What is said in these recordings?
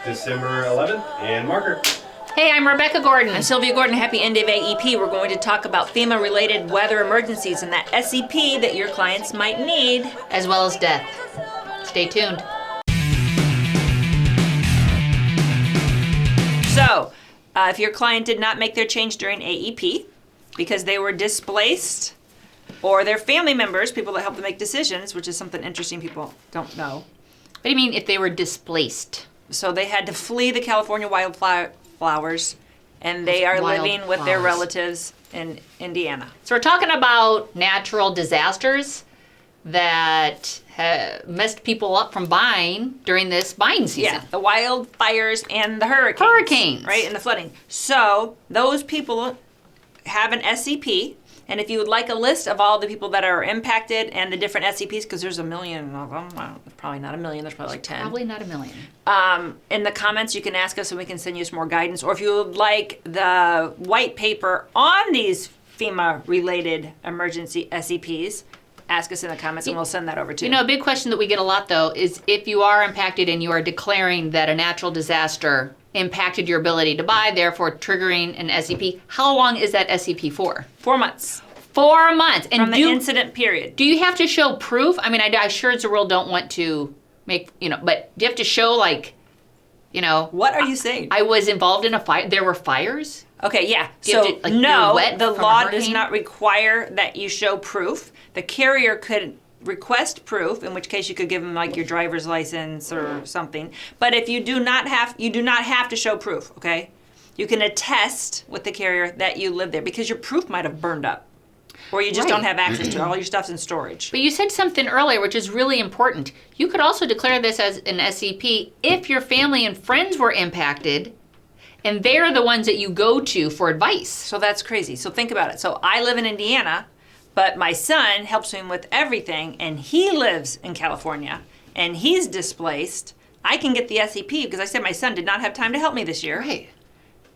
December 11th, and marker. Hey, I'm Rebecca Gordon. I'm Sylvia Gordon. Happy end of AEP. We're going to talk about FEMA-related weather emergencies and that SEP that your clients might need. As well as death. Stay tuned. So, if your client did not make their change during AEP because they were displaced, or their family members, people that help them make decisions, which is something interesting people don't know. What do you mean if they were displaced? So they had to flee the California wildflowers, and they are living with their relatives in Indiana. So we're talking about natural disasters that messed people up from buying during this buying season. Yeah, the wildfires and the hurricanes. Right, and the flooding. So those people have an SCP, and if you would like a list of all the people that are impacted and the different SCPs, because there's a million of them, well, probably not a million, there's probably like 10. Probably not a million. In the comments, you can ask us and we can send you some more guidance. Or if you would like the white paper on these FEMA-related emergency SCPs, ask us in the comments and we'll send that over to you. You know, a big question that we get a lot, though, is if you are impacted and you are declaring that a natural disaster impacted your ability to buy, therefore triggering an SEP, how long is that SEP for? 4 months. 4 months. And from the incident period. Do you have to show proof? I mean, I sure as the world don't want to make, but do you have to show, What are you saying? I was involved in a fire. There were fires? Okay, yeah. So, no, the law does not require that you show proof. The carrier could request proof, in which case you could give them your driver's license or something. But if you do not have to show proof, okay? You can attest with the carrier that you live there because your proof might have burned up. Or you just don't have access to it. All your stuff's in storage. But you said something earlier which is really important. You could also declare this as an SCP if your family and friends were impacted and they're the ones that you go to for advice. So that's crazy. So think about it. So I live in Indiana, but my son helps me with everything, and he lives in California, and he's displaced. I can get the SCP because I said my son did not have time to help me this year. Right.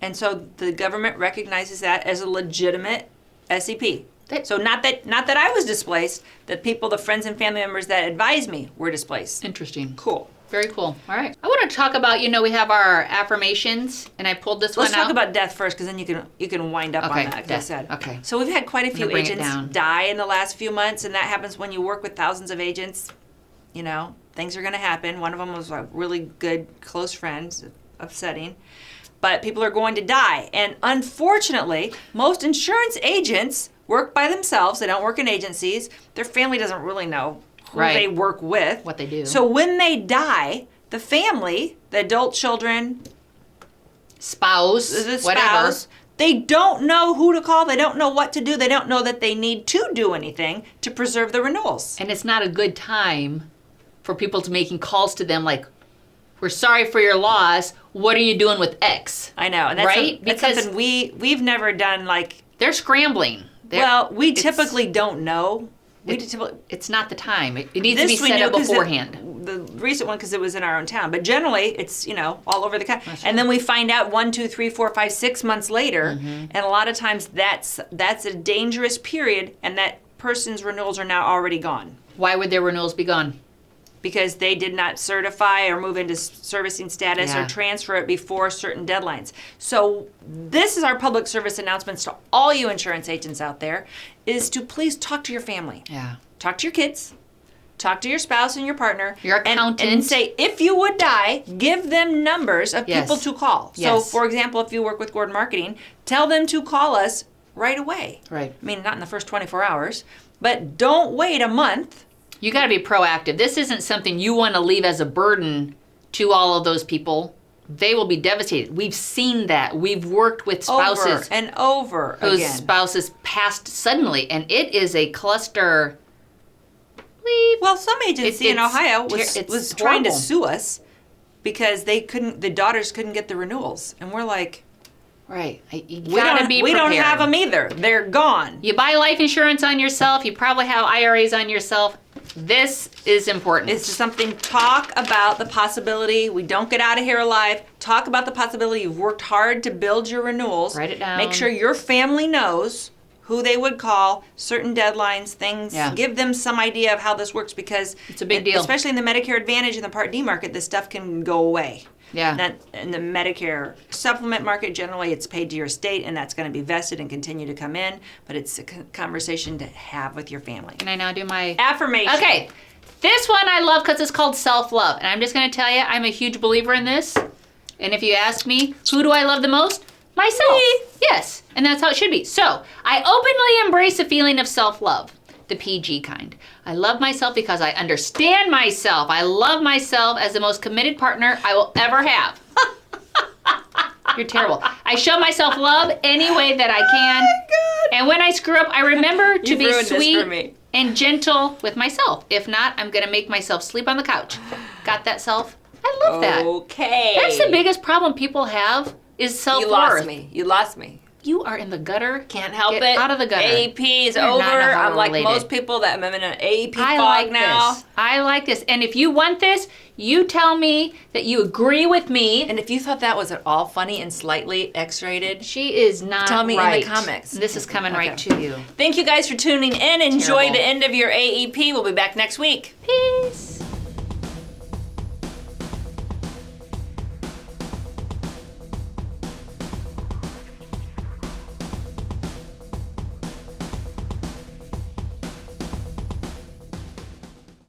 And so the government recognizes that as a legitimate SCP. So not that I was displaced, the friends and family members that advised me were displaced. Interesting. Cool. Very cool. All right. I want to talk about, we have our affirmations, and I pulled this one out. Let's talk about death first, because then you can wind up on that, like I said. Okay. So we've had quite a few agents die in the last few months, and that happens when you work with thousands of agents. Things are going to happen. One of them was a really good, close friend, upsetting. But people are going to die. And unfortunately, most insurance agents work by themselves. They don't work in agencies. Their family doesn't really know who they work with. What they do. So when they die, the family, the adult children, spouse, whatever, they don't know who to call. They don't know what to do. They don't know that they need to do anything to preserve the renewals. And it's not a good time for people to making calls to them like, we're sorry for your loss. What are you doing with X? I know. And that's that's something we've never done. They're scrambling. We typically don't know. It's not the time. It needs to be set up beforehand. The recent one, because it was in our own town. But generally, it's, all over the country. And then we find out 1, 2, 3, 4, 5, 6 months later. Mm-hmm. And a lot of times that's a dangerous period, and that person's renewals are now already gone. Why would their renewals be gone? Because they did not certify or move into servicing status or transfer it before certain deadlines. So this is our public service announcements to all you insurance agents out there, is to please talk to your family. Yeah. Talk to your kids. Talk to your spouse and your partner. Your accountant. And say, if you would die, give them numbers of people to call. Yes. So, for example, if you work with Gordon Marketing, tell them to call us right away. Right. I mean, not in the first 24 hours, but don't wait a month. You got to be proactive. This isn't something you want to leave as a burden to all of those people. They will be devastated. We've seen that. We've worked with spouses. Over and over again. Whose spouses passed suddenly, and it is a cluster. Well, some agency in Ohio was trying to sue us because the daughters couldn't get the renewals. And we're like... Right. We don't have them either. They're gone. You buy life insurance on yourself. You probably have IRAs on yourself. This is important. It's something, talk about the possibility. We don't get out of here alive. Talk about the possibility you've worked hard to build your renewals. Write it down. Make sure your family knows who they would call, certain deadlines, things. Yeah. Give them some idea of how this works, because it's a big deal. Especially in the Medicare Advantage and the Part D market, this stuff can go away. Yeah. In the Medicare supplement market, generally it's paid to your state, and that's going to be vested and continue to come in. But it's a conversation to have with your family. Can I now do my Affirmation? Okay. This one I love because it's called self-love. And I'm just going to tell you, I'm a huge believer in this. And if you ask me, who do I love the most? Myself. Me. Yes. And that's how it should be. So I openly embrace a feeling of self-love. The PG kind. I love myself because I understand myself. I love myself as the most committed partner I will ever have. You're terrible. I show myself love any way that I can. Oh my God. And when I screw up, I remember to You've be ruined this for sweet me. and gentle with myself. If not, I'm going to make myself sleep on the couch. Got that, self? I love that. Okay. That's the biggest problem people have is self-worth. You lost me. You lost me. You are in the gutter. Can't help Get it. out of the gutter. AEP is You're over. not I'm like related. most people that I'm in an AEP I fog like now. this. I like this. And if you want this, you tell me that you agree with me. And if you thought that was at all funny and slightly X-rated, She is not tell me right. in the comments. This is coming right Okay. to you. Thank you guys for tuning in. Enjoy Terrible. the end of your AEP. We'll be back next week. Peace.